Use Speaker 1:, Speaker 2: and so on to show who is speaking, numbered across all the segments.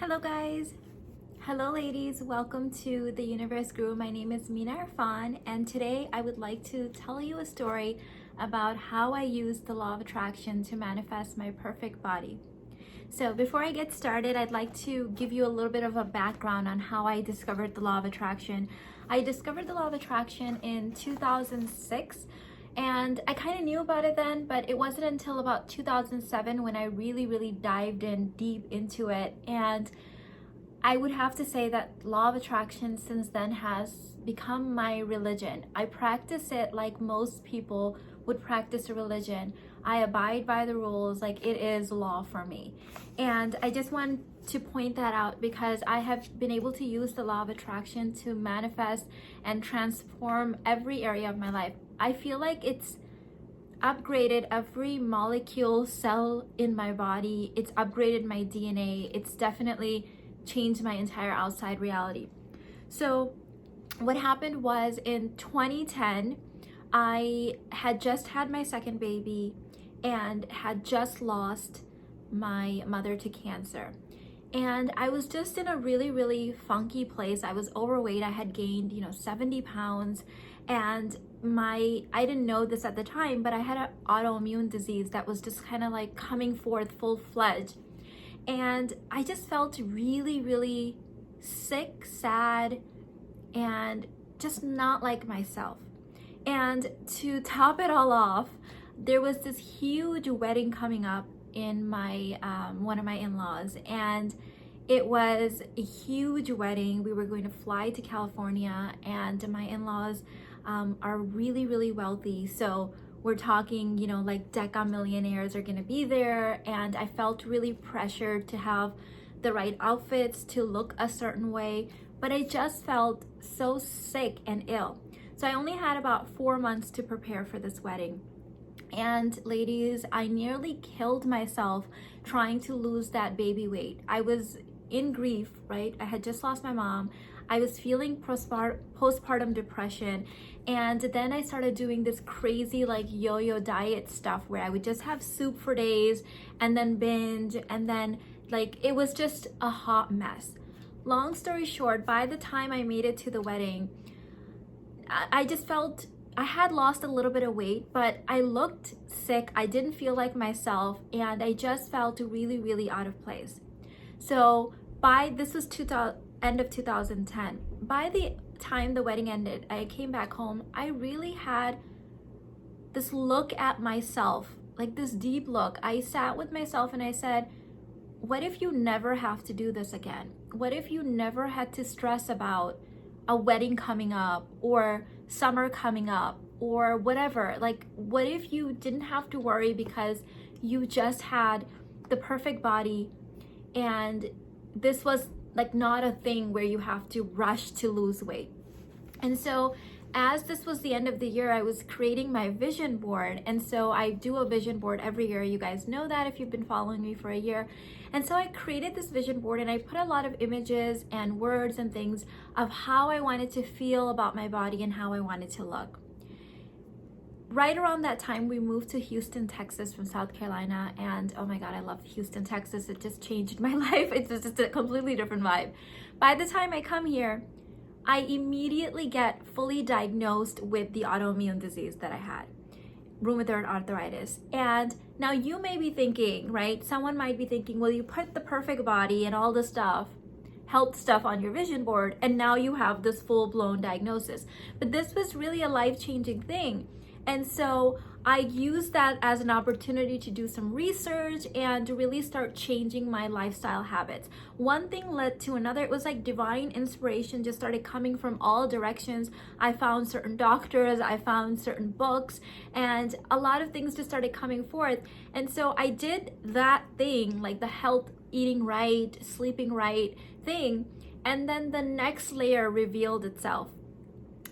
Speaker 1: Hello guys! Hello ladies! Welcome to the Universe Guru. My name is Mina Irfan, and today I would like to tell you a story about how I use the law of attraction to manifest my perfect body. So before I get started, I'd like to give you a little bit of a background on how I discovered the law of attraction. I discovered the law of attraction in 2006, and I kind of knew about it then, but it wasn't until about 2007 when I really dived in deep into it. And I would have to say that law of attraction since then has become my religion. I practice it like most people would practice a religion. I abide by the rules, like it is law for me. And I just want to point that out because I have been able to use the law of attraction to manifest and transform every area of my life. I feel like it's upgraded every molecule, cell in my body. It's upgraded my DNA. It's definitely changed my entire outside reality. So what happened was in 2010, I had just had my second baby and had just lost my mother to cancer. And I was just in a really funky place. I was overweight. I had gained, 70 pounds. And I didn't know this at the time, but I had an autoimmune disease that was just kind of like coming forth full-fledged. And I just felt really sick, sad, and just not like myself. And to top it all off, there was this huge wedding coming up in my one of my in-laws, and it was a huge wedding. We were going to fly to California, and my in-laws are really wealthy, so we're talking, like deca millionaires are gonna be there, and I felt really pressured to have the right outfits, to look a certain way, but I just felt so sick and ill. So I only had about 4 months to prepare for this wedding. And ladies, I nearly killed myself trying to lose that baby weight. I was in grief, right? I had just lost my mom. I was feeling postpartum depression. And then I started doing this crazy like yo-yo diet stuff where I would just have soup for days and then binge, and then like it was just a hot mess. Long story short, by the time I made it to the wedding, I just felt I had lost a little bit of weight, but I looked sick. I didn't feel like myself, and I just felt really out of place. So this was end of 2010. By the time the wedding ended, I came back home. I really had this look at myself, like this deep look. I sat with myself and I said, what if you never have to do this again? What if you never had to stress about a wedding coming up or summer coming up or whatever? Like, what if you didn't have to worry because you just had the perfect body, and this was like not a thing where you have to rush to lose weight? And so as this was the end of the year, I was creating my vision board. And so I do a vision board every year. You guys know that if you've been following me for a year. And so I created this vision board, and I put a lot of images and words and things of how I wanted to feel about my body and how I wanted to look. Right around that time, we moved to Houston, Texas from South Carolina. And oh my God, I love Houston, Texas. It just changed my life. It's just a completely different vibe. By the time I come here, I immediately get fully diagnosed with the autoimmune disease that I had, rheumatoid arthritis. And now you may be thinking, right? Someone might be thinking, well, you put the perfect body and all the stuff, health stuff on your vision board, and now you have this full-blown diagnosis. But this was really a life-changing thing. And so I used that as an opportunity to do some research and to really start changing my lifestyle habits. One thing led to another. It was like divine inspiration just started coming from all directions. I found certain doctors, I found certain books, and a lot of things just started coming forth. And so I did that thing, like the health, eating right, sleeping right thing, and then the next layer revealed itself.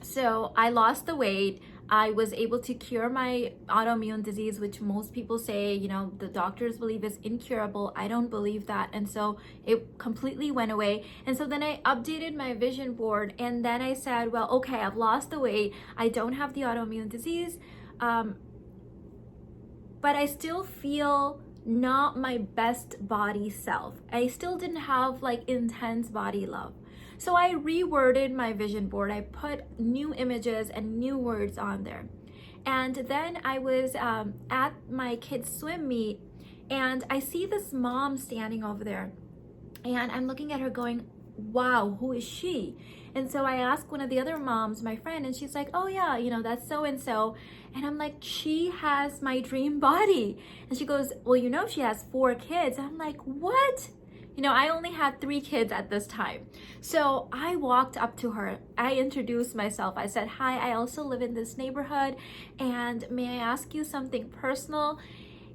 Speaker 1: So I lost the weight. I was able to cure my autoimmune disease, which most people say, the doctors believe is incurable. I don't believe that. And so it completely went away. And so then I updated my vision board, and then I said, well, okay, I've lost the weight. I don't have the autoimmune disease, but I still feel not my best body self. I still didn't have like intense body love. So I reworded my vision board. I put new images and new words on there. And then I was at my kids' swim meet, and I see this mom standing over there. And I'm looking at her going, wow, who is she? And so I asked one of the other moms, my friend, and she's like, oh yeah, you know, that's so-and-so. And I'm like, she has my dream body. And she goes, well, you know, she has 4 kids. And I'm like, what? You know, I only had 3 kids at this time. So I walked up to her. I introduced myself. I said, hi, I also live in this neighborhood. And may I ask you something personal?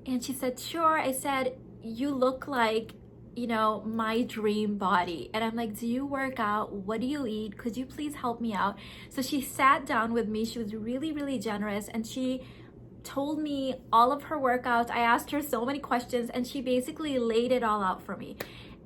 Speaker 1: And she said, sure. I said, you look like, you know, my dream body. And I'm like, do you work out? What do you eat? Could you please help me out? So she sat down with me. She was really, really generous. And she told me all of her workouts. I asked her so many questions, and she basically laid it all out for me.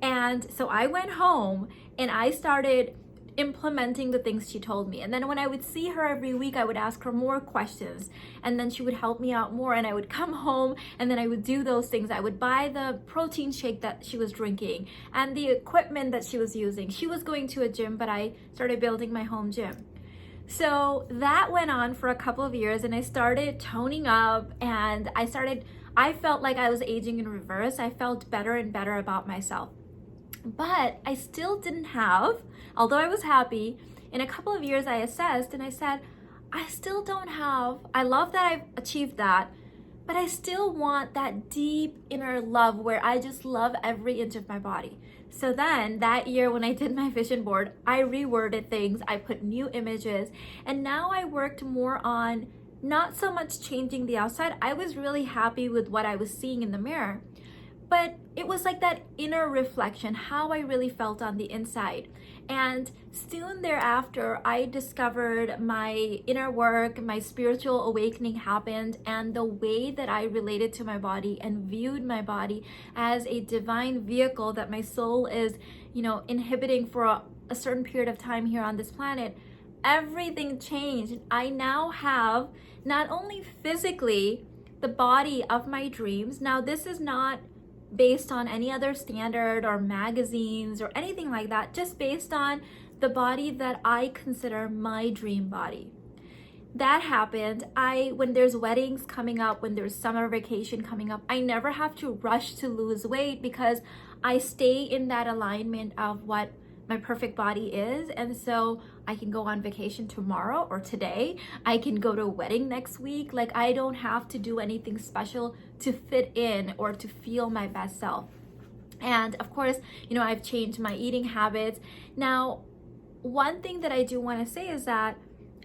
Speaker 1: And so I went home and I started implementing the things she told me. And then when I would see her every week, I would ask her more questions, and then she would help me out more. And I would come home and then I would do those things. I would buy the protein shake that she was drinking and the equipment that she was using. She was going to a gym, but I started building my home gym. So that went on for a couple of years, and I started toning up, and I felt like I was aging in reverse. I felt better and better about myself. But I still didn't have, although I was happy, in a couple of years I assessed and I said, I still don't have, I love that I've achieved that, but I still want that deep inner love where I just love every inch of my body. So then that year when I did my vision board, I reworded things, I put new images, and now I worked more on not so much changing the outside. I was really happy with what I was seeing in the mirror. But it was like that inner reflection, how I really felt on the inside. And soon thereafter, I discovered my inner work, my spiritual awakening happened, and the way that I related to my body and viewed my body as a divine vehicle that my soul is, you know, inhibiting for a certain period of time here on this planet, everything changed. I now have not only physically the body of my dreams. Now, this is not based on any other standard or magazines or anything like that, just based on the body that I consider my dream body. That happened. When there's weddings coming up, when there's summer vacation coming up, I never have to rush to lose weight because I stay in that alignment of what my perfect body is. And so I can go on vacation tomorrow or today. I can go to a wedding next week. Like, I don't have to do anything special to fit in or to feel my best self. And of course, you know, I've changed my eating habits. Now, one thing that I do want to say is that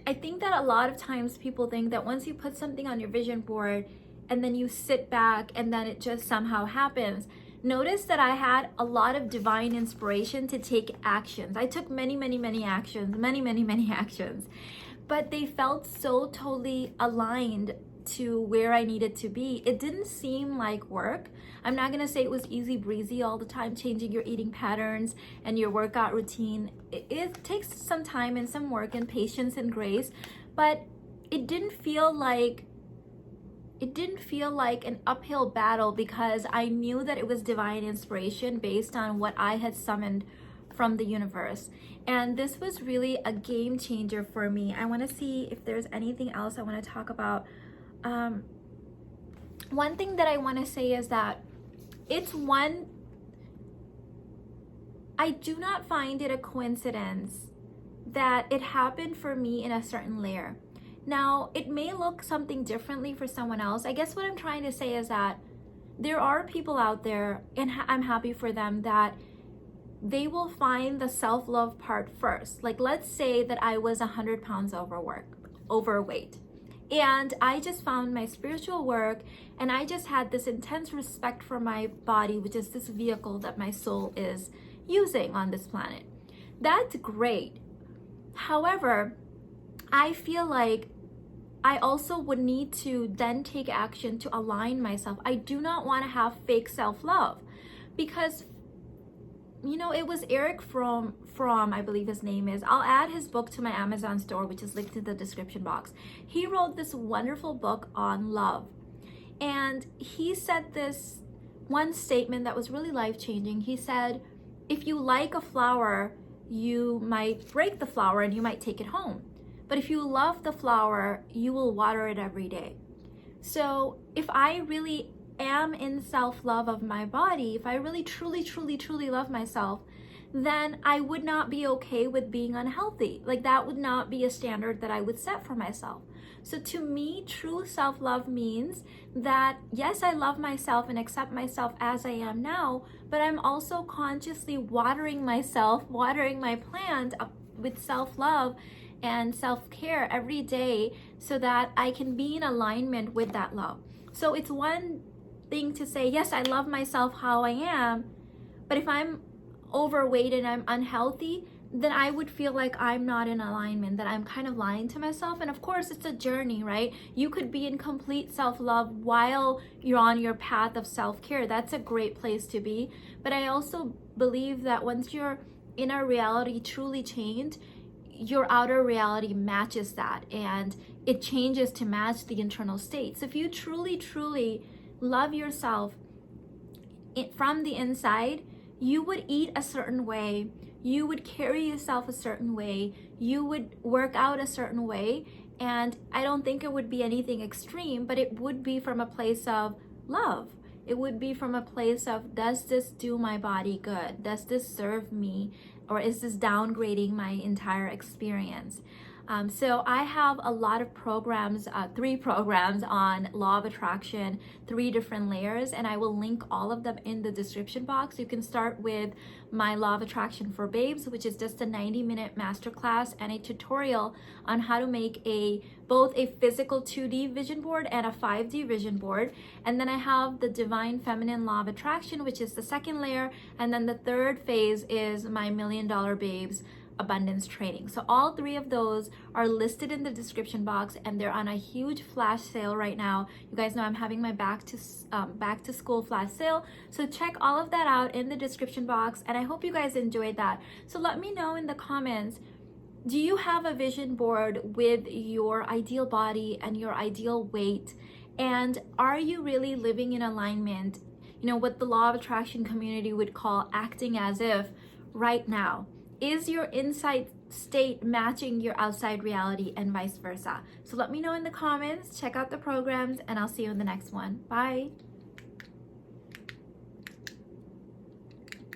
Speaker 1: I think that a lot of times people think that once you put something on your vision board and then you sit back and then it just somehow happens. Notice that I had a lot of divine inspiration to take actions. I took many actions, but they felt so totally aligned to where I needed to be. It didn't seem like work. I'm not gonna say it was easy breezy all the time, changing your eating patterns and your workout routine. It takes some time and some work and patience and grace, but it didn't feel like an uphill battle because I knew that it was divine inspiration based on what I had summoned from the universe. And this was really a game changer for me. I want to see if there's anything else I want to talk about. One thing that I want to say is that I do not find it a coincidence that it happened for me in a certain layer. Now, it may look something differently for someone else. I guess what I'm trying to say is that there are people out there, and I'm happy for them, that they will find the self-love part first. Like, let's say that I was 100 pounds overweight. And I just found my spiritual work, and I just had this intense respect for my body, which is this vehicle that my soul is using on this planet. That's great. However, I feel like I also would need to then take action to align myself. I do not want to have fake self-love because, you know, it was Eric Fromm, I believe his name is. I'll add his book to my Amazon store, which is linked in the description box. He wrote this wonderful book on love. And he said this one statement that was really life-changing. He said, if you like a flower, you might break the flower and you might take it home. But if you love the flower, you will water it every day. So if I really am in self-love of my body, if I really truly love myself, then I would not be okay with being unhealthy. Like, that would not be a standard that I would set for myself. So to me, true self-love means that yes, I love myself and accept myself as I am now, but I'm also consciously watering myself, watering my plant with self-love and self-care every day so that I can be in alignment with that love. So it's one thing to say, yes, I love myself how I am, but if I'm overweight and I'm unhealthy, then I would feel like I'm not in alignment, that I'm kind of lying to myself. And of course, it's a journey, right? You could be in complete self-love while you're on your path of self-care. That's a great place to be. But I also believe that once your inner reality truly changed, your outer reality matches that, and it changes to match the internal state. So if you truly love yourself from the inside, you would eat a certain way, you would carry yourself a certain way, you would work out a certain way, and I don't think it would be anything extreme, but it would be from a place of love. It would be from a place of, does this do my body good? Does this serve me? Or is this downgrading my entire experience? So I have a lot of programs, 3 programs on law of attraction, 3 different layers, and I will link all of them in the description box. You can start with my law of attraction for babes, which is just a 90-minute masterclass and a tutorial on how to make both a physical 2D vision board and a 5D vision board. And then I have the divine feminine law of attraction, which is the 2nd layer. And then the 3rd phase is my $1 Million Babes abundance training. So all 3 of those are listed in the description box, and they're on a huge flash sale right now. You guys know I'm having my back to school flash sale, so check all of that out in the description box, and I hope you guys enjoyed that. So let me know in the comments, do you have a vision board with your ideal body and your ideal weight, and are you really living in alignment, you know, what the law of attraction community would call acting as if right now? Is your inside state matching your outside reality, and vice versa? So let me know in the comments, check out the programs, and I'll see you in the next one. Bye.